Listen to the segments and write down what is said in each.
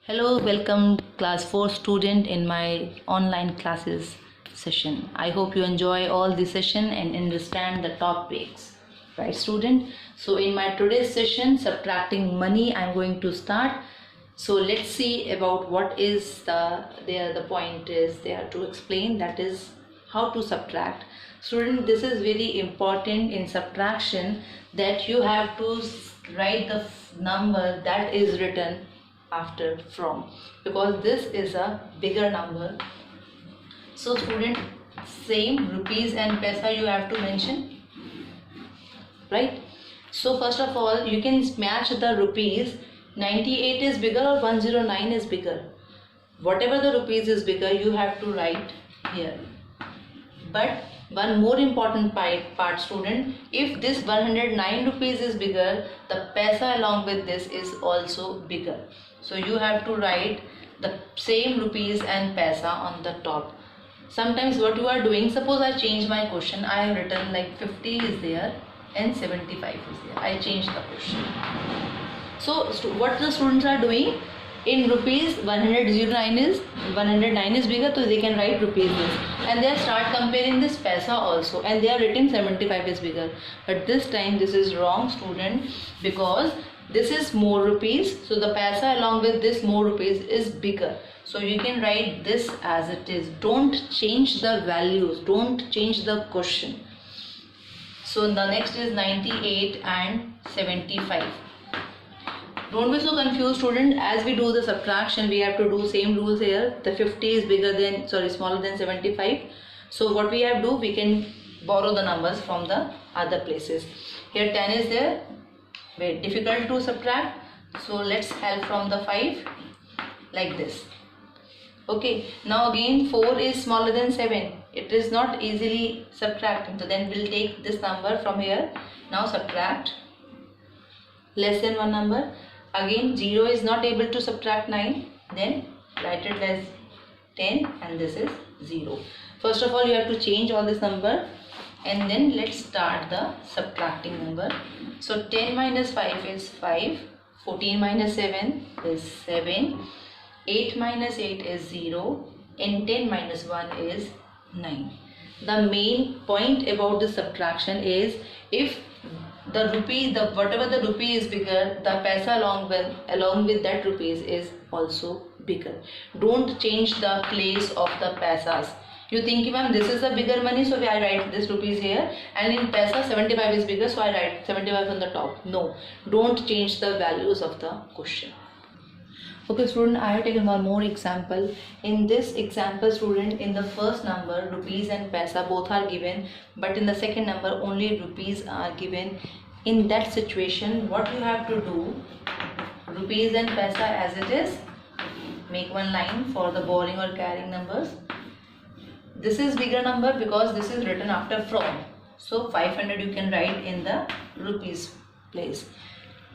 Hello, welcome class 4 student in my online classes session. I hope you enjoy all the session and understand the topics. Right student? So in my today's session, subtracting money, I'm going to start. So let's see about what is the point is there to explain, that is how to subtract. Student, this is very important in subtraction, that you have to write the number that is written after from, because this is a bigger number. So student, same rupees and paisa you have to mention, right? So first of all, you can match the rupees. 98 is bigger or 109 is bigger. Whatever the rupees is bigger, you have to write here. But one more important part student, if this 109 rupees is bigger, the paisa along with this is also bigger. So you have to write the same rupees and paisa on the top. Sometimes what you are doing, suppose I change my question, I have written like 50 is there and 75 is there. I change the question. So what the students are doing, in rupees 109 is bigger, so they can write rupees this, and they start comparing this paisa also, and they are written 75 is bigger. But this time this is wrong student, because this is more rupees, so the paisa along with this more rupees is bigger. So you can write this as it is. Don't change the values, don't change the question. So the next is 98 and 75. Don't be so confused student. As we do the subtraction, we have to do same rules here. The 50 is smaller than 75. So what we have to do, we can borrow the numbers from the other places. Here 10 is there, very difficult to subtract. So let's help from the 5 like this. Okay, now again 4 is smaller than 7. It is not easily subtracting. So then we'll take this number from here. Now subtract less than one number. Again 0 is not able to subtract 9, then write it as 10 and this is 0. First of all, you have to change all this number and then let's start the subtracting number. So 10 minus 5 is 5, 14 minus 7 is 7, 8 minus 8 is 0 and 10 minus 1 is 9. The main point about this subtraction is, if the rupee, whatever the rupee is bigger, the paisa along with that rupees is also bigger. Don't change the place of the paisas. You think, ma'am, this is a bigger money, so I write this rupees here, and in paisa 75 is bigger, so I write 75 on the top. No, don't change the values of the question. Okay student, I have taken one more example. In this example student, in the first number rupees and paisa both are given, but in the second number only rupees are given. In that situation, what you have to do, rupees and paisa as it is, make one line for the borrowing or carrying numbers. This is bigger number because this is written after from, so 500 you can write in the rupees place.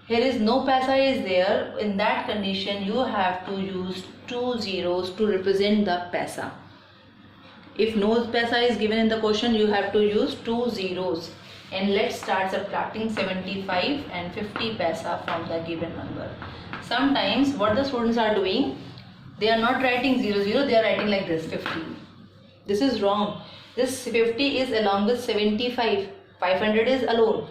Here is no paisa is there. In that condition, you have to use 2 zeros to represent the paisa. If no paisa is given in the question, you have to use 2 zeros. And let's start subtracting 75 and 50 paisa from the given number. Sometimes what the students are doing, they are not writing 0, 0, they are writing like this, 50. This is wrong. This 50 is along with 75, 500 is alone.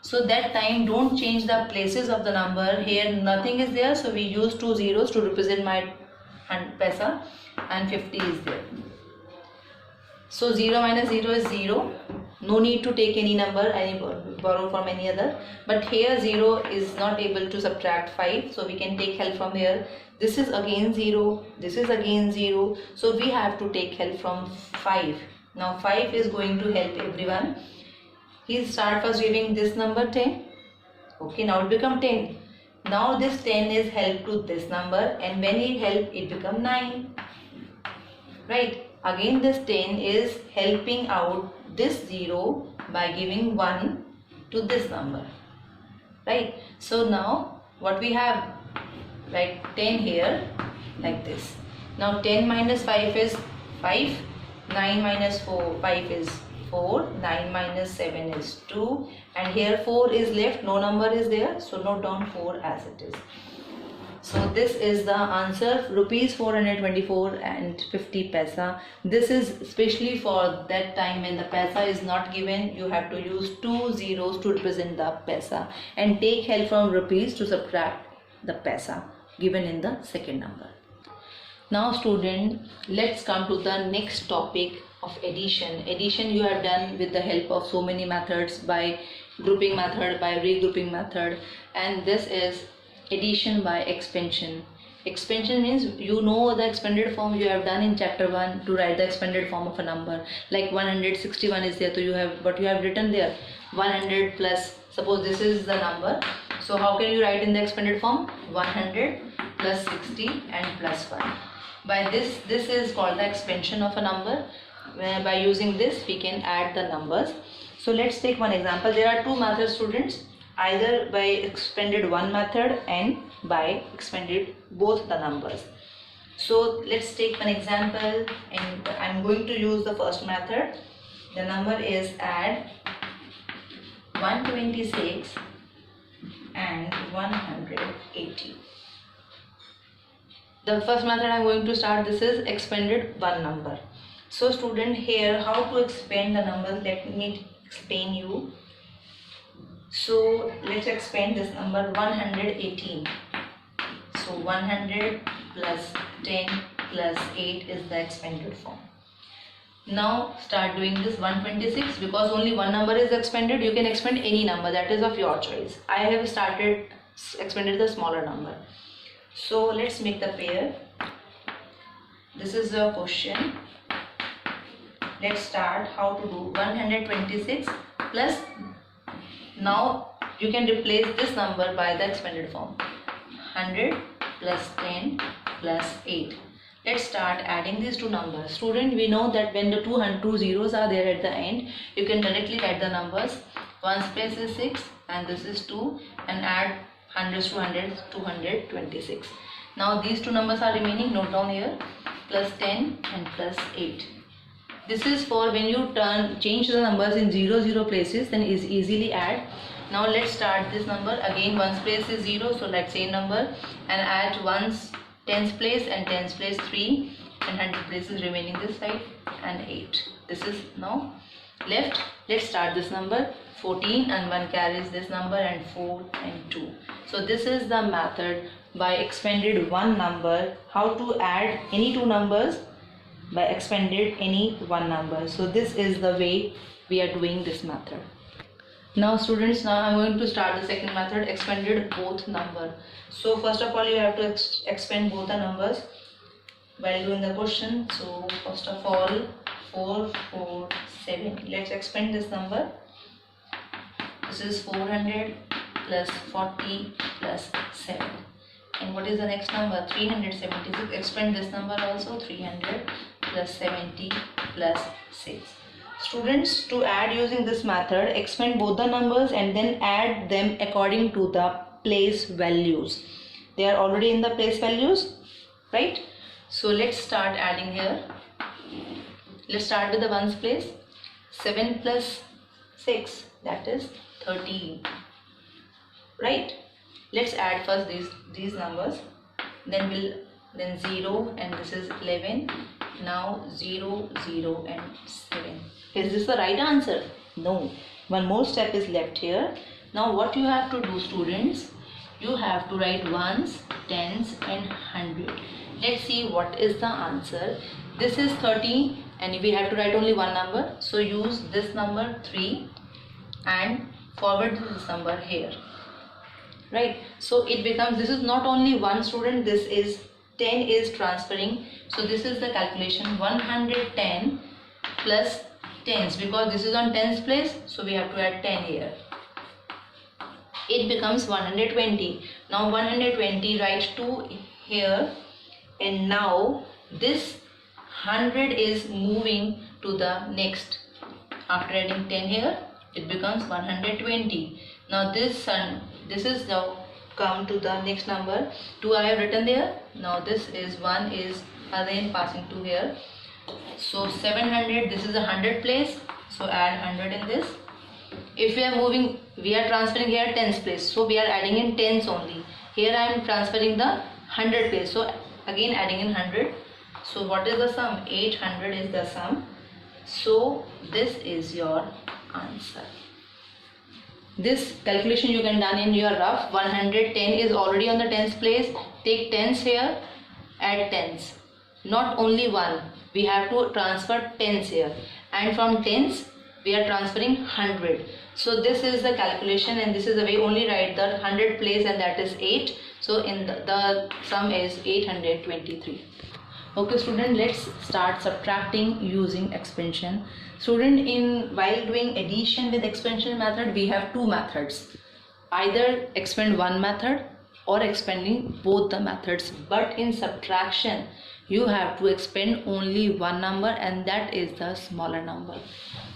So that time don't change the places of the number. Here nothing is there, so we use 2 zeros to represent my paisa and 50 is there. So 0 minus 0 is 0. No need to take any number, borrow from any other. But here 0 is not able to subtract 5, so we can take help from here. This is again 0, this is again 0. So we have to take help from 5. Now 5 is going to help everyone. He start first giving this number 10. Okay, now it become 10. Now this 10 is help to this number, and when he help, it become 9. Right? Again this 10 is helping out this 0 by giving 1 to this number. Right? So now what we have? Write 10 here like this. Now 10 minus 5 is 5. 9 minus 5 is 4, 9 minus 7 is 2, and here 4 is left, no number is there, so note down 4 as it is. So this is the answer, rupees 424 and 50 paisa. This is especially for that time when the paisa is not given. You have to use 2 zeros to represent the paisa and take help from rupees to subtract the paisa given in the second number. Now student, let's come to the next topic of addition. Addition you have done with the help of so many methods, by grouping method, by regrouping method, and this is addition by expansion. Expansion means you know the expanded form you have done in chapter 1 to write the expanded form of a number. Like 161 is there, so you have what you have written there, 100 plus, suppose this is the number, so how can you write in the expanded form? 100 plus 60 and plus 1. By this is called the expansion of a number, where by using this we can add the numbers. So let's take one example. There are two methods, students, either by expanded one method and by expanded both the numbers. So let's take one example, and I'm going to use the first method. The number is add 126 and 180. The first method I'm going to start, this is expanded one number. So student, here how to expand the numbers, let me explain you. So let's expand this number 118. So 100 plus 10 plus 8 is the expanded form. Now start doing this 126, because only one number is expanded. You can expand any number, that is of your choice. I have expanded the smaller number. So let's make the pair. This is the question. Let's start how to do 126 plus, now you can replace this number by the expanded form, 100 plus 10 plus 8. Let's start adding these two numbers. Student, we know that when the two zeros are there at the end, you can directly write the numbers. 1's place is 6 and this is 2, and add hundreds to hundreds, 226. Now these two numbers are remaining, note down here, plus 10 and plus 8. This is for when you change the numbers in 0 places, then is easily add. Now let's start this number again. 1's place is 0, so let's same number, and add 1's 10's place and 10's place 3, and 100 places remaining this side, and 8. This is now left. Let's start this number. 14 and 1 carries this number, and 4 and 2. So this is the method by expanded one number, how to add any two numbers by expanded any one number. So this is the way we are doing this method. Now students, now I'm going to start the second method, expanded both number. So first of all, you have to expand both the numbers while doing the question. So first of all, 447. Let's expand this number. This is 400 plus 40 plus 7. And what is the next number? 376. Expand this number also. 300 plus 70 plus 6. Students, to add using this method, expand both the numbers and then add them according to the place values. They are already in the place values, right? So let's start adding here. Let's start with the 1's place. 7 plus 6, that is 13, right? Let's add first these numbers, then 0, and this is 11. Now 0, 0 and 7. Is this the right answer? No. One more step is left here. Now what you have to do, students, you have to write 1's, 10's and 100. Let's see what is the answer. This is 13 and we have to write only one number. So use this number 3 and forward this number here. Right, so it becomes, this is not only one, student, this is 10 is transferring. So this is the calculation, 110 plus 10's, because this is on 10's place, so we have to add 10 here. It becomes 120. Now 120, write 2 here, and now this 100 is moving to the next. After adding 10 here, it becomes 120. Now this is now come to the next number. 2 I have written there. Now this is 1 is again passing to here. So 700, this is a 100 place, so add 100 in this. If we are moving, we are transferring here 10's place, so we are adding in 10's only. Here I am transferring the 100 place. So again adding in 100. So what is the sum? 800 is the sum. So this is your answer. This calculation you can done in your rough. 110 is already on the tens place. Take tens here, add tens. Not only one, we have to transfer tens here, and from tens we are transferring 100. So this is the calculation, and this is the way. Only write the 100 place, and that is 8. So in the sum is 823. Okay student, let's start subtracting using expansion. Student, while doing addition with expansion method, we have two methods. Either expand one method or expanding both the methods. But in subtraction, you have to expand only one number, and that is the smaller number.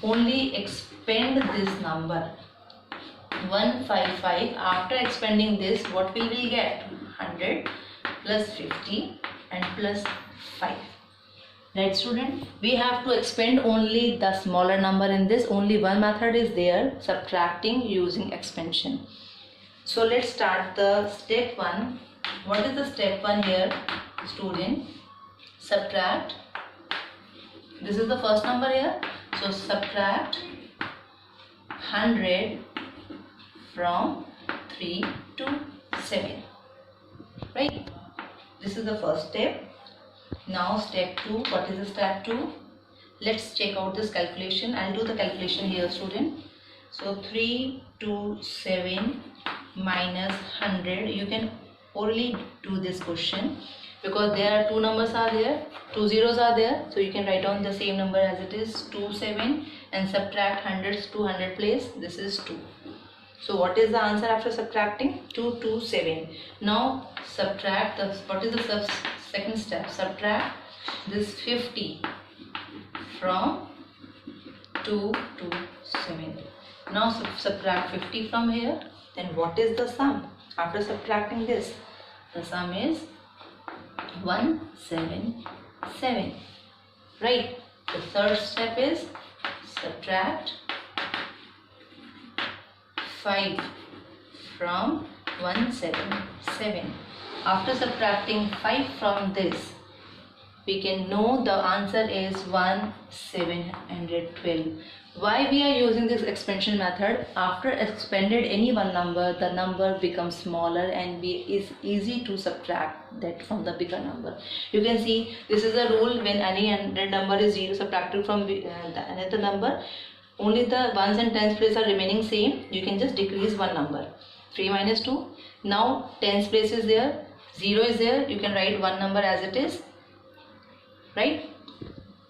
Only expand this number 155. After expanding this, what will we get? 100 plus 50 and plus 5. Right student, we have to expand only the smaller number in this. Only one method is there, subtracting using expansion. So let's start the step 1. What is the step 1 here student? Subtract. This is the first number here. So subtract 100 from 3 to 7. Right? This is the first step. Now step 2. What is the step 2? Let's check out this calculation. I'll do the calculation here student. So 3 to 7 minus 100. You can orally do this question because there are two numbers are there, two zeros are there. So you can write down the same number as it is, 2 7, and subtract 100 to 100 place. This is 2. So what is the answer after subtracting? 2 to 7. Now subtract the, what is the second step? Subtract this 50 from 2 to 7. Now subtract 50 from here. Then what is the sum after subtracting this? The sum is 177. Right. The third step is subtract 5 from 177. After subtracting 5 from this, we can know the answer is 1712. Why we are using this expansion method? After expanded any one number, the number becomes smaller and is easy to subtract that from the bigger number. You can see this is a rule. When any number is 0 subtracted from another number, only the ones and tens place are remaining same. You can just decrease one number. 3 minus 2. Now tens place is there, 0 is there. You can write one number as it is. Right?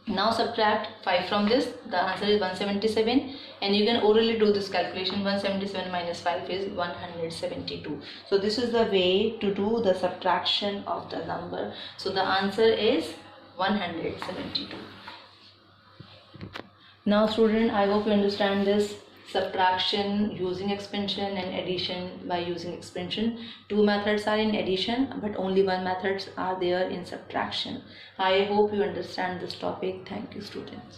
Now subtract 5 from this. The answer is 177, and you can orally do this calculation. 177 minus 5 is 172. So this is the way to do the subtraction of the number. So the answer is 172. Now student, I hope you understand this subtraction using expansion and addition by using expansion. Two methods are in addition, but only one methods are there in subtraction. I hope you understand this topic. Thank you students.